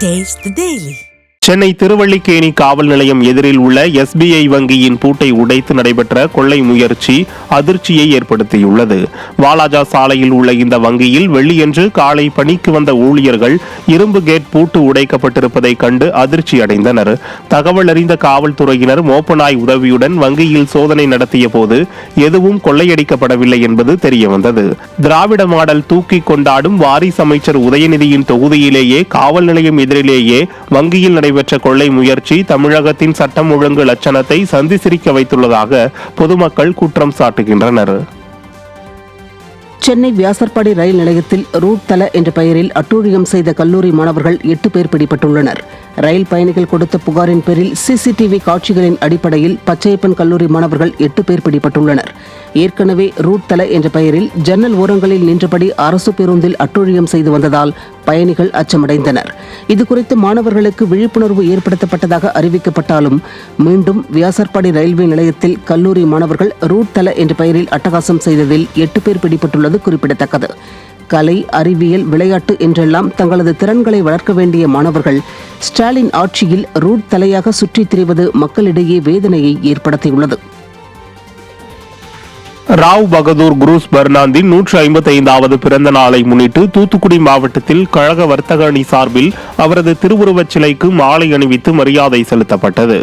Taste the Daily. Chennai Thiruvallikeni காவல் நிலையம் எதிரில் உள்ள SBI வங்கியின் பூட்டை உடைத்து நடைபெற்ற கொள்ளை முயற்சி அதிர்ச்சியை ஏற்படுத்தியுள்ளது. வாலாஜா சாலையில் உள்ள இந்த வங்கியில் வெள்ளியன்று காலை பணிக்கு வந்த ஊழியர்கள் இரும்பு கேட் பூட்டு உடைக்கப்பட்டிருப்பதை கண்டு அதிர்ச்சி அடைந்தனர். தகவல் அறிந்த காவல்துறையினர் மோப்பநாய் உதவியுடன் வங்கியில் சோதனை நடத்திய போது எதுவும் கொள்ளையடிக்கப்படவில்லை என்பது தெரியவந்தது. திராவிட மாடல் தூக்கி கொண்டாடும் வாரிசு அமைச்சர் உதயநிதியின் தொகுதியிலேயே காவல் நிலையம் எதிரிலேயே வங்கியில் நடைபெற்ற கொள்ளை முயற்சி தமிழகத்தின் சட்டம் ஒழுங்கு லட்சணத்தை சந்தி சிரிக்க வைத்துள்ளதாக பொதுமக்கள் குற்றம் சாட்டுகின்றனர். சென்னை வியாசர்பாடி ரயில் நிலையத்தில் ரூட் தல என்ற பெயரில் அட்டூழியம் செய்த கல்லூரி மாணவர்கள் 8 பேர் பிடிபட்டுள்ளனர். ரயில் பயணிகள் கொடுத்த புகாரின் பேரில் CCTV காட்சிகளின் அடிப்படையில் பச்சையப்பன் கல்லூரி மாணவர்கள் 8 பேர் பிடிபட்டுள்ளனர். ஏற்கனவே ரூட் தல என்ற பெயரில் ஜன்னல் ஓரங்களில் நின்றபடி அரசு பேருந்தில் அட்டூழியம் செய்து வந்ததால் பயணிகள் அச்சமடைந்தனர். இதுகுறித்து மாணவர்களுக்கு விழிப்புணர்வு ஏற்படுத்தப்பட்டதாக அறிவிக்கப்பட்டாலும் மீண்டும் வியாசர்பாடி ரயில்வே நிலையத்தில் கல்லூரி மாணவர்கள் ரூட் தல என்ற பெயரில் அட்டகாசம் செய்ததில் 8 பேர் பிடிபட்டுள்ளது குறிப்பிடத்தக்கது. கலை, அறிவியல், விளையாட்டு என்றெல்லாம் தங்களது திறன்களை வளர்க்க வேண்டிய மாணவர்கள் ஸ்டாலின் ஆட்சியில் ரூட் தலையாக சுற்றித் திரிவது மக்களிடையே வேதனையை ஏற்படுத்தியுள்ளது. ராவ் பகதூர் குரூஸ் பெர்னாந்தின் 155வது பிறந்த நாளை முன்னிட்டு தூத்துக்குடி மாவட்டத்தில் கழக வர்த்தக அணி சார்பில் அவரது திருவுருவச் சிலைக்கு மாலை அணிவித்து மரியாதை செலுத்தப்பட்டது.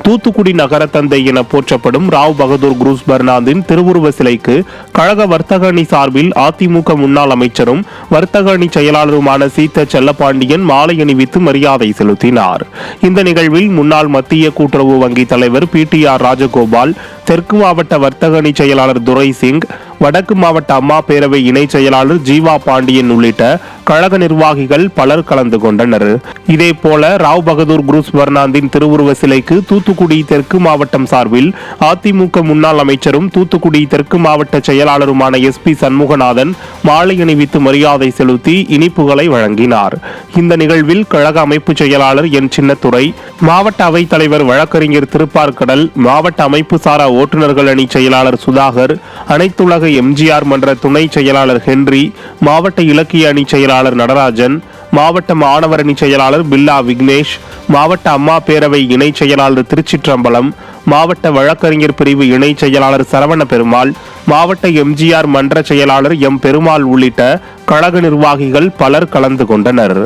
தூத்துக்குடி நகர தந்தை என போற்றப்படும் ராவ் பகதூர் குரூஸ் பெர்னாந்தின் திருவுருவ சிலைக்கு கழக வர்த்தக அணி சார்பில் அதிமுக முன்னாள் அமைச்சரும் வர்த்தக அணி செயலாளருமான சீத்த செல்லப்பாண்டியன் மாலை அணிவித்து மரியாதை செலுத்தினார். இந்த நிகழ்வில் முன்னாள் மத்திய கூட்டுறவு வங்கி தலைவர் PTR ராஜகோபால், தெற்கு மாவட்ட வர்த்தக அணி செயலாளர் துரை சிங், வடக்கு மாவட்ட அம்மா பேரவை இணை செயலாளர் ஜீவா பாண்டியன் உள்ளிட்ட கழக நிர்வாகிகள் பலர் கலந்து கொண்டனர். இதேபோல ராவ் பகதூர் குரூஸ் பெர்னாந்தின் திருவுருவ சிலைக்கு தூத்துக்குடி தெற்கு மாவட்டம் சார்பில் அதிமுக முன்னாள் அமைச்சரும் தூத்துக்குடி தெற்கு மாவட்ட செயலாளருமான SP சண்முகநாதன் மாலை அணிவித்து மரியாதை செலுத்தி இனிப்புகளை வழங்கினார். இந்த நிகழ்வில் கழக அமைப்பு செயலாளர் N சின்னத்துரை, மாவட்ட அவைத் தலைவர் வழக்கறிஞர் திருப்பார்கடல், மாவட்ட அமைப்பு சாரா ஓட்டுநர்கள் அணி செயலாளர் சுதாகர், அனைத்துலக MGR மன்ற துணை செயலாளர் ஹென்றி, மாவட்ட இலக்கிய அணி செயலாளர் நடராஜன், மாவட்ட மாணவர் அணி செயலாளர் பில்லா விக்னேஷ், மாவட்ட அம்மா பேரவை இணை செயலாளர் திருச்சிற்றம்பலம், மாவட்ட வழக்கறிஞர் பிரிவு இணை செயலாளர் சரவண பெருமாள், மாவட்ட MGR மன்ற செயலாளர் M பெருமாள் உள்ளிட்ட கழக நிர்வாகிகள் பலர் கலந்து கொண்டனர்.